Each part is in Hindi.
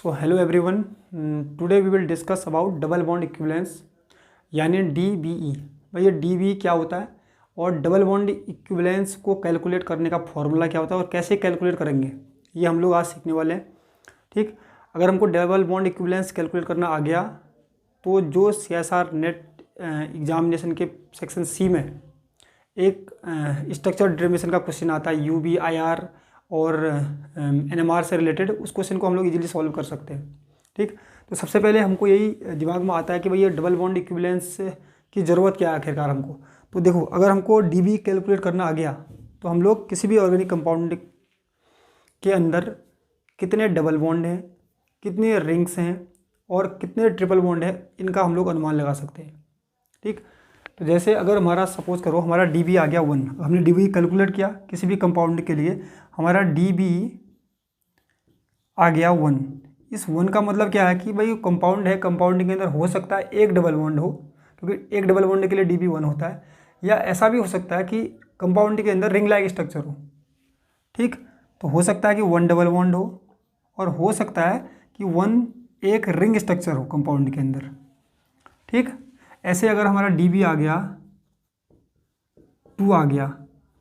So hello everyone. Today we will discuss about double bond equivalence यानी DBE। भाई ये DBE क्या होता है और डबल बॉन्ड इक्विवेलेंस को कैलकुलेट करने का फॉर्मूला क्या होता है और कैसे कैलकुलेट करेंगे ये हम लोग आज सीखने वाले हैं। ठीक, अगर हमको डबल बॉन्ड इक्विवेलेंस कैलकुलेट करना आ गया तो जो CSR नेट एग्जामिनेशन के सेक्शन सी में एक स्ट्रक्चर डिटर्मिनेशन का क्वेश्चन आता है UBIR और NMR से रिलेटेड, उस क्वेश्चन को हम लोग इजीली सॉल्व कर सकते हैं। ठीक, तो सबसे पहले हमको यही दिमाग में आता है कि भाई ये डबल बॉन्ड इक्विवेलेंस की ज़रूरत क्या है आखिरकार हमको। तो देखो, अगर हमको DB कैलकुलेट करना आ गया तो हम लोग किसी भी ऑर्गेनिक कंपाउंड के अंदर कितने डबल बॉन्ड हैं, कितने रिंग्स हैं और कितने ट्रिपल बॉन्ड हैं, इनका हम लोग अनुमान लगा सकते हैं। ठीक, तो जैसे अगर हमारा सपोज करो हमारा DB आ गया 1, हमने DB कैलकुलेट किया किसी भी कंपाउंड के लिए, हमारा DB आ गया 1। इस 1 का मतलब क्या है कि भाई कंपाउंड है, कंपाउंड के अंदर हो सकता है एक डबल बॉन्ड हो, क्योंकि एक डबल बॉन्ड के लिए DB 1 होता है, या ऐसा भी हो सकता है कि कंपाउंड के अंदर रिंग लाइक स्ट्रक्चर हो। ठीक, तो हो सकता है कि 1 डबल बॉन्ड हो और हो सकता है कि 1 एक रिंग स्ट्रक्चर हो कंपाउंड के अंदर। ठीक, ऐसे अगर हमारा DB आ गया 2 आ गया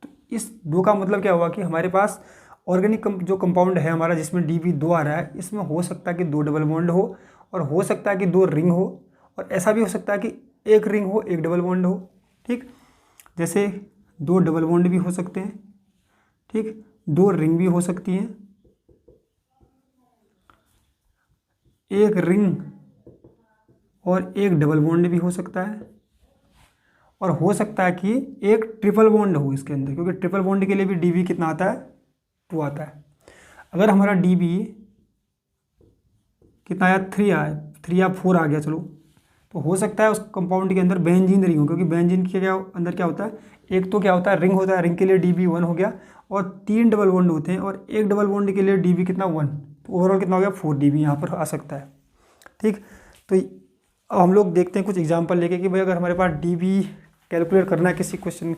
तो इस 2 का मतलब क्या हुआ कि हमारे पास ऑर्गेनिक जो कंपाउंड है हमारा जिसमें DB 2 आ रहा है, इसमें हो सकता है कि 2 डबल बॉन्ड हो और हो सकता है कि 2 रिंग हो और ऐसा भी हो सकता है कि एक रिंग हो एक डबल बॉन्ड हो। ठीक, जैसे 2 डबल बॉन्ड भी हो सकते हैं, ठीक, 2 रिंग भी हो सकती हैं, एक रिंग और एक डबल बॉन्ड भी हो सकता है और हो सकता है कि एक ट्रिपल बॉन्ड हो इसके अंदर, क्योंकि ट्रिपल बॉन्ड के लिए भी DB कितना आता है, 2 आता है। अगर हमारा DB कितना आया, 3 आया, 3 या 4 आ गया, चलो, तो हो सकता है उस कंपाउंड के अंदर बेंजीन रिंग हो, क्योंकि बेंजीन के क्या अंदर क्या होता है, एक तो क्या होता है, रिंग होता है, रिंग के लिए DB 1 हो गया और 3 डबल बॉन्ड होते हैं और एक डबल बॉन्ड के लिए DB कितना 1, तो ओवरऑल कितना हो गया 4 DB यहाँ पर आ सकता है। ठीक, तो अब हम लोग देखते हैं कुछ एग्जांपल लेके कि भाई अगर हमारे पास DB कैलकुलेट करना है किसी क्वेश्चन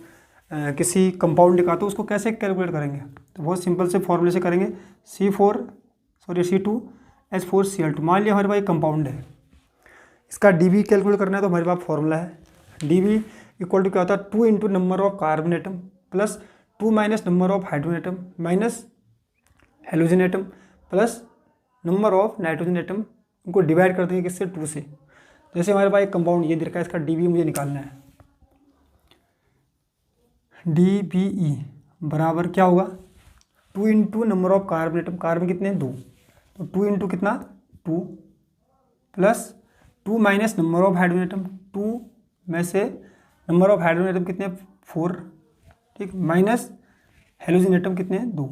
किसी कंपाउंड का, तो उसको कैसे कैलकुलेट करेंगे। तो बहुत सिंपल से फॉर्मूले से करेंगे। C2H4Cl2। मान लिया हमारे पास एक कंपाउंड है, इसका DB कैलकुलेट करना है, तो हमारे पास फॉर्मूला है DB इक्वल टू क्या होता है, 2 into number of carbon atom plus 2 minus number of hydrogen atom minus halogen atom plus number of nitrogen atom, उनको डिवाइड कर देंगे किससे, 2 से। जैसे हमारे पास एक कंपाउंड ये दिखा है, इसका DB मुझे निकालना है। DBE बराबर क्या होगा, 2 into number of carbon atom, carbon कितने हैं 2, तो 2 इंटू कितना 2 plus 2 minus number of hydrogen atom, 2 में से नंबर ऑफ हाइड्रोजन एटम कितने 4, ठीक, माइनस हेलोजन एटम कितने 2,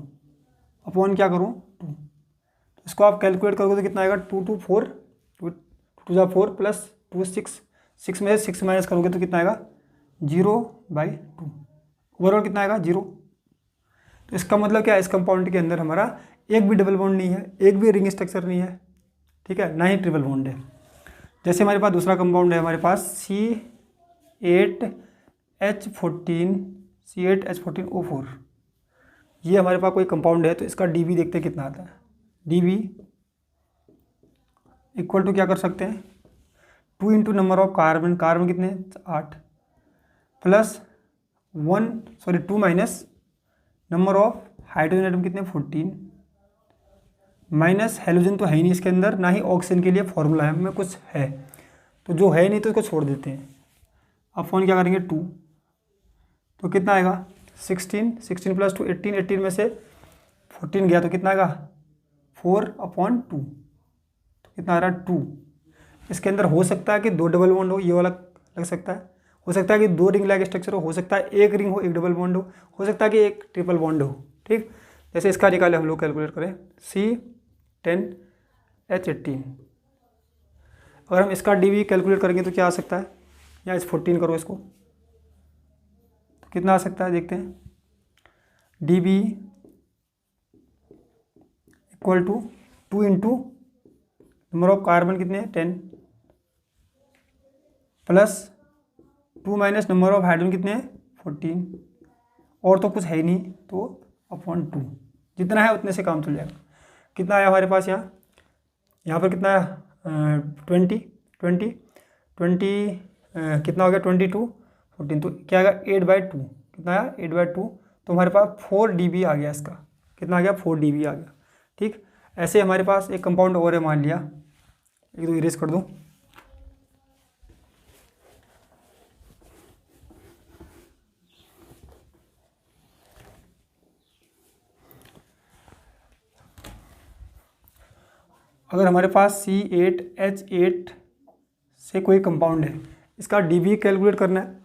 अपॉन क्या करूँ 2। इसको आप कैलकुलेट करोगे तो कितना आएगा, 2 2 4, 2 जा 4 प्लस 2 6, 6 में से 6 माइनस करोगे तो कितना आएगा 0/2, ओवरऑल कितना आएगा 0। तो इसका मतलब क्या है, इस कंपाउंड के अंदर हमारा एक भी डबल बॉन्ड नहीं है, एक भी रिंग स्ट्रक्चर नहीं है, ठीक है, ना ही ट्रिपल बॉन्ड है। जैसे हमारे पास दूसरा कंपाउंड है, हमारे पास C8H14O4, ये हमारे पास कोई कंपाउंड है, तो इसका DB देखते हैं कितना आता है। DB इक्वल टू क्या कर सकते हैं, 2 into number of carbon, carbon कितने 8 plus 2 minus number of hydrogen atom कितने 14 माइनस हेलोजन तो है ही नहीं इसके अंदर, ना ही ऑक्सीजन के लिए फॉर्मूला है में कुछ है, तो जो है नहीं तो इसको छोड़ देते हैं। अब फोन क्या करेंगे 2, तो कितना आएगा 16 प्लस 2 18, 18 में से 14 गया तो कितना आएगा 4/2, तो कितना आ रहा है 2। इसके अंदर हो सकता है कि 2 डबल बॉन्ड हो, ये वाला लग सकता है, हो सकता है कि 2 रिंग लाइक स्ट्रक्चर हो सकता है एक रिंग हो एक डबल बॉन्ड हो सकता है कि एक ट्रिपल बॉन्ड हो। ठीक, जैसे इसका निकाले हम लोग कैलकुलेट करें, C10H18, अगर हम इसका DB कैलकुलेट करेंगे तो क्या आ सकता है, या इस 14 करो इसको, तो कितना आ सकता है देखते हैं। DB equal to 2 into number of carbon कितने 10 plus 2 minus number of hydrogen कितने 14, और तो कुछ है ही नहीं, तो अपॉन 2, जितना है उतने से काम चल जाएगा। कितना आया हमारे पास यहाँ यहाँ पर कितना है 20 कितना हो गया 22 14, तो क्या आएगा 8/2, कितना आया 8/2, तो हमारे पास 4 dB आ गया इसका, कितना आ गया 4 dB आ गया। ठीक, ऐसे हमारे पास एक कंपाउंड और है, मान लिया, एक तो इरेज कर दूँ। अगर हमारे पास C8H8 से कोई कंपाउंड है, इसका dB कैलकुलेट करना है,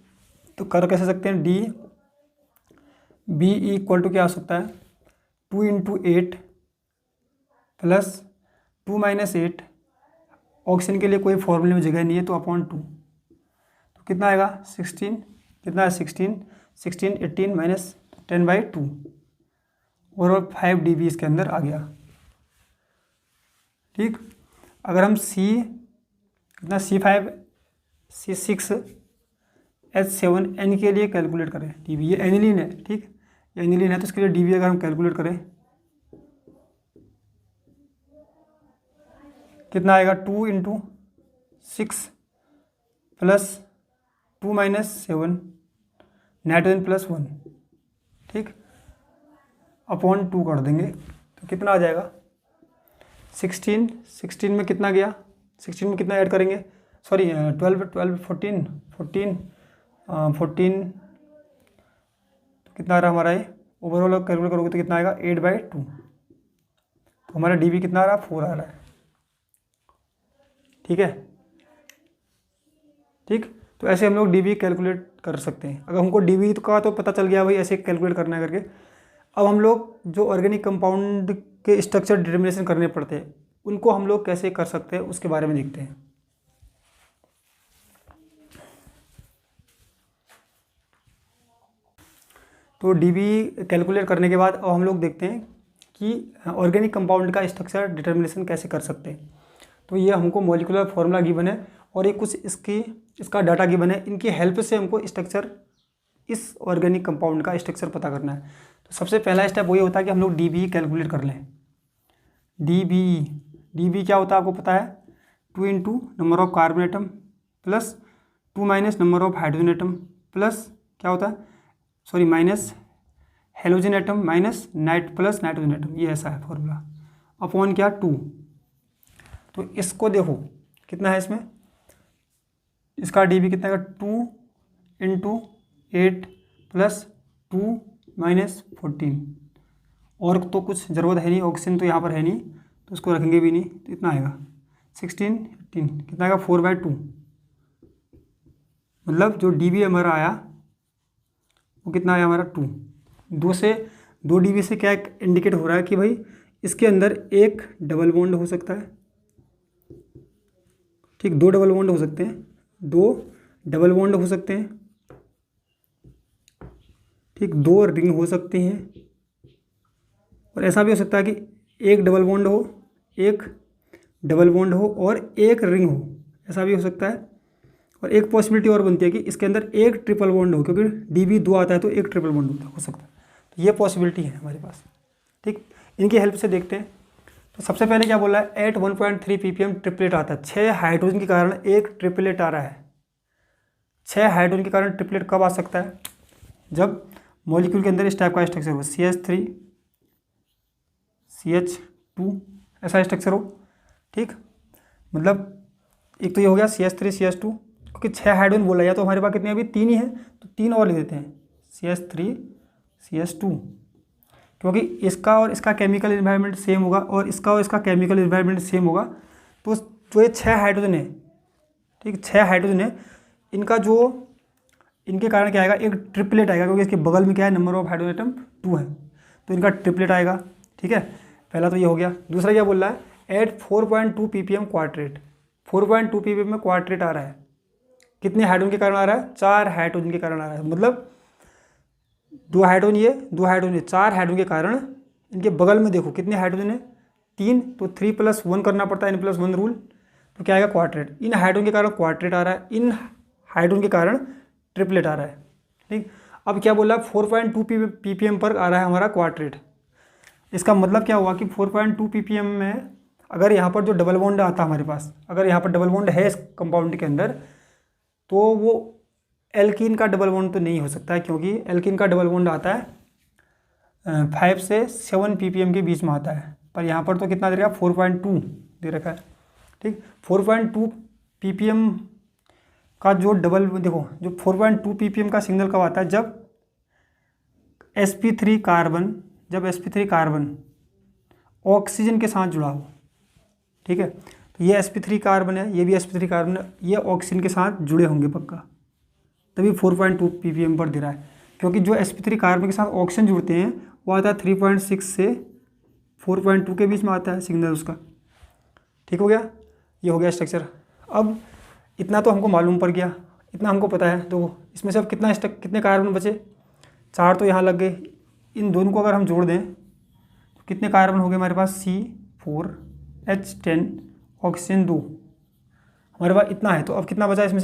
तो कर कैसे सकते हैं, dB इक्वल टू क्या हो सकता है 2 × 8 + 2 - 8, ऑक्सीजन के लिए कोई फॉर्मूले में जगह नहीं है तो अपॉन 2, तो कितना आएगा 16, कितना है 16 18 - 10/2, और 5 dB इसके अंदर आ गया। ठीक, अगर हम कितना C6H7N के लिए कैलकुलेट करें dB, ये एनिलीन है, ठीक, ये एनिलीन है, तो इसके लिए dB अगर हम कैलकुलेट करें कितना आएगा 2 × 6 + 2 - 7 नाइट्रोजन +1, ठीक, अपॉन 2 कर देंगे, तो कितना आ जाएगा 16 में कितना गया, 16 में कितना ऐड करेंगे, सॉरी 12 14 तो कितना आ रहा हमारा, ये ओवरऑल कैलकुलेट करोगे तो कितना आएगा 8/2, तो हमारा dB कितना आ रहा है 4 आ रहा है। ठीक है, ठीक, तो ऐसे हम लोग dB कैलकुलेट कर सकते हैं। अगर हमको dB का तो पता चल गया भाई ऐसे कैलकुलेट करना है करके, अब हम लोग जो ऑर्गेनिक कंपाउंड के स्ट्रक्चर डिटर्मिनेशन करने पड़ते हैं, उनको हम लोग कैसे कर सकते हैं उसके बारे में देखते हैं। तो dB कैलकुलेट करने के बाद अब हम लोग देखते हैं कि ऑर्गेनिक कंपाउंड का स्ट्रक्चर डिटर्मिनेशन कैसे कर सकते हैं। तो ये हमको मॉलिक्यूलर फार्मूला गिवन है और ये कुछ इसका डाटा गिवन है, इनकी हेल्प से हमको स्ट्रक्चर, इस ऑर्गेनिक कंपाउंड का स्ट्रक्चर पता करना है। तो सबसे पहला स्टेप वही होता है कि हम लोग dB कैलकुलेट कर लें। dB क्या होता है आपको पता है, 2 × number of carbon atom plus 2 - number of hydrogen atom plus क्या होता है, sorry minus halogen atom minus nitrogen atom, ये ऐसा है फॉर्मूला, अपॉन क्या 2। तो इसको देखो कितना है इसमें, इसका dB कितना है 2 × 8 + 2 - 14, और तो कुछ ज़रूरत है नहीं, ऑक्सीजन तो यहाँ पर है नहीं तो उसको रखेंगे भी नहीं, तो इतना आएगा 16 18, कितना आएगा 4/2, मतलब जो dB हमारा आया वो कितना आया हमारा 2। 2 dB से क्या इंडिकेट हो रहा है कि भाई इसके अंदर एक डबल बॉन्ड हो सकता है, ठीक, 2 डबल बॉन्ड हो सकते हैं, 2 डबल बॉन्ड हो सकते हैं, ठीक, 2 रिंग हो सकती हैं, और ऐसा भी हो सकता है कि एक डबल बॉन्ड हो, एक डबल बॉन्ड हो और एक रिंग हो, ऐसा भी हो सकता है। और एक पॉसिबिलिटी और बनती है कि इसके अंदर एक ट्रिपल बॉन्ड हो, क्योंकि dB 2 आता है तो एक ट्रिपल बॉन्ड हो सकता है, तो ये पॉसिबिलिटी है हमारे पास। ठीक, इनकी हेल्प से देखते हैं। तो सबसे पहले क्या बोला है, एट 1.3 ppm ट्रिपलेट आता है। 6 हाइड्रोजन के कारण एक ट्रिपलेट आ रहा है। 6 हाइड्रोजन के कारण ट्रिपलेट कब आ सकता है, जब मॉलिक्यूल के अंदर इस टाइप का स्ट्रक्चर हो, CH3 CH2 ऐसा स्ट्रक्चर हो। ठीक, मतलब एक तो ये हो गया CH3 CH2, क्योंकि 6 हाइड्रोजन बोला या तो हमारे पास कितने अभी 3 ही है, तो 3 और लिख देते हैं CH3 CH2, क्योंकि इसका और इसका केमिकल इन्वायरमेंट सेम होगा और इसका और इसका केमिकल इन्वायरमेंट सेम होगा। तो ये 6 हाइड्रोजन है, ठीक, 6 हाइड्रोजन है, इनका जो इनके कारण क्या आएगा, एक ट्रिपलेट आएगा, क्योंकि इसके बगल में क्या है, नंबर ऑफ हाइड्रोजन एटम 2 है, तो इनका ट्रिपलेट आएगा। ठीक है, पहला तो ये हो गया। दूसरा क्या बोल रहा है, एट 4.2 ppm क्वार्टरेट। 4.2 ppm में क्वार्टरेट आ रहा है, कितने हाइड्रोजन के कारण आ रहा है, 4 हाइड्रोजन के कारण आ रहा है, मतलब 2 हाइड्रोजन ये 2 हाइड्रोजन ये, 4 हाइड्रोजन के कारण इनके बगल में देखो कितने हाइड्रोजन है, 3, तो 3 + 1 करना पड़ता है, N+1 रूल, तो क्या आएगा क्वार्टरेट। इन हाइड्रोजन के कारण क्वार्टरेट आ रहा है, इन हाइड्रोजन के कारण ट्रिपलेट आ रहा है। ठीक, अब क्या बोला, 4.2 ppm पर आ रहा है हमारा क्वार्टरेट। इसका मतलब क्या हुआ कि 4.2 ppm में अगर यहाँ पर जो डबल बॉन्ड आता है हमारे पास, अगर यहाँ पर डबल बॉन्ड है इस कंपाउंड के अंदर, तो वो एल्कीन का डबल बॉन्ड तो नहीं हो सकता है, क्योंकि एल्कीन का डबल बॉन्ड आता है 5 से 7 ppm के बीच में आता है। पर यहाँ पर तो कितना दे रखा है, 4.2 दे रखा है। ठीक, 4.2 ppm का जो डबल, देखो जो 4.2 ppm का सिग्नल कब आता है, जब sp3 कार्बन, जब sp3 कार्बन ऑक्सीजन के साथ जुड़ा हो। ठीक है, तो ये sp3 कार्बन है, ये भी sp3 कार्बन है, ये ऑक्सीजन के साथ जुड़े होंगे पक्का, तभी 4.2 ppm पर दे रहा है। क्योंकि जो sp3 कार्बन के साथ ऑक्सीजन जुड़ते हैं वो आता है 3.6 से 4.2 के बीच में आता है सिग्नल उसका। ठीक हो गया, ये हो गया स्ट्रक्चर। अब इतना तो हमको मालूम पड़ गया, इतना हमको पता है। तो इसमें से अब कितने कार्बन बचे, 4 तो यहाँ लग गए। इन दोनों को अगर हम जोड़ दें तो कितने कार्बन हो गए हमारे पास, C4H10 ऑक्सीजन 2, हमारे पास इतना है। तो अब कितना बचा इसमें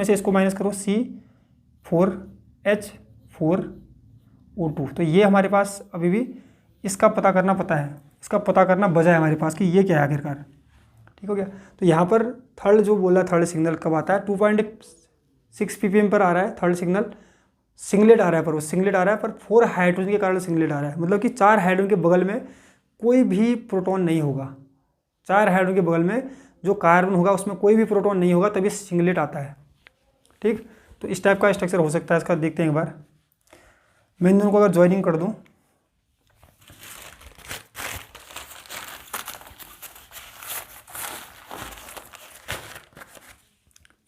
से इसको माइनस करो, C4H4O2। तो ये हमारे पास अभी भी इसका पता करना बचा है हमारे पास कि ये क्या है आखिरकार। ठीक हो गया। तो यहाँ पर थर्ड जो बोला, थर्ड सिग्नल कब आता है, 2.6 ppm पर आ रहा है थर्ड सिग्नल, सिंगलेट आ रहा है, पर वो सिंगलेट आ रहा है पर 4 हाइड्रोजन के कारण सिंगलेट आ रहा है। मतलब कि 4 हाइड्रोजन के बगल में कोई भी प्रोटॉन नहीं होगा, 4 हाइड्रोजन के बगल में जो कार्बन होगा उसमें कोई भी प्रोटॉन नहीं होगा, तभी सिंगलेट आता है। ठीक, तो इस टाइप का स्ट्रक्चर हो सकता है इसका। देखते हैं एक बार, मैं इन दोनों को अगर ज्वाइनिंग कर दूं,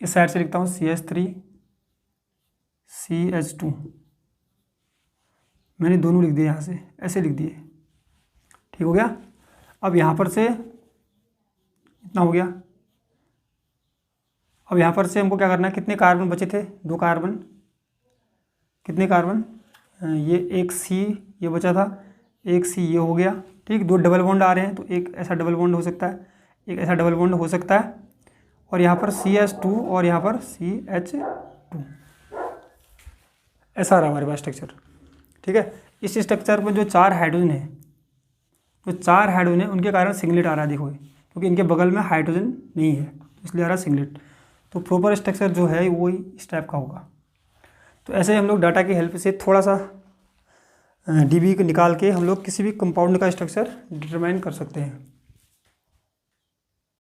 इस साइड से लिखता हूँ CH3CH2, मैंने दोनों लिख दिए, यहाँ से ऐसे लिख दिए। ठीक हो गया। अब यहाँ पर से इतना हो गया। अब यहाँ पर से हमको क्या करना है, कितने कार्बन बचे थे, 2 कार्बन, कितने कार्बन, ये एक C ये बचा था, एक C ये हो गया। ठीक, 2 डबल बॉन्ड आ रहे हैं, तो एक ऐसा डबल बॉन्ड हो सकता है, एक ऐसा डबल बॉन्ड हो सकता है, और यहाँ पर CH2 और यहाँ पर CH2, ऐसा रहा हमारे पास स्ट्रक्चर। ठीक है, इस स्ट्रक्चर में जो 4 हाइड्रोजन है, उनके कारण सिंगलेट आ रहा है। देखो, क्योंकि इनके बगल में हाइड्रोजन नहीं है इसलिए आ रहा है सिंगलेट। तो प्रॉपर स्ट्रक्चर जो है वो इस टाइप का होगा। तो ऐसे हम लोग डाटा की हेल्प से थोड़ा सा DB को निकाल के हम लोग किसी भी कंपाउंड का स्ट्रक्चर डिटरमाइन कर सकते हैं।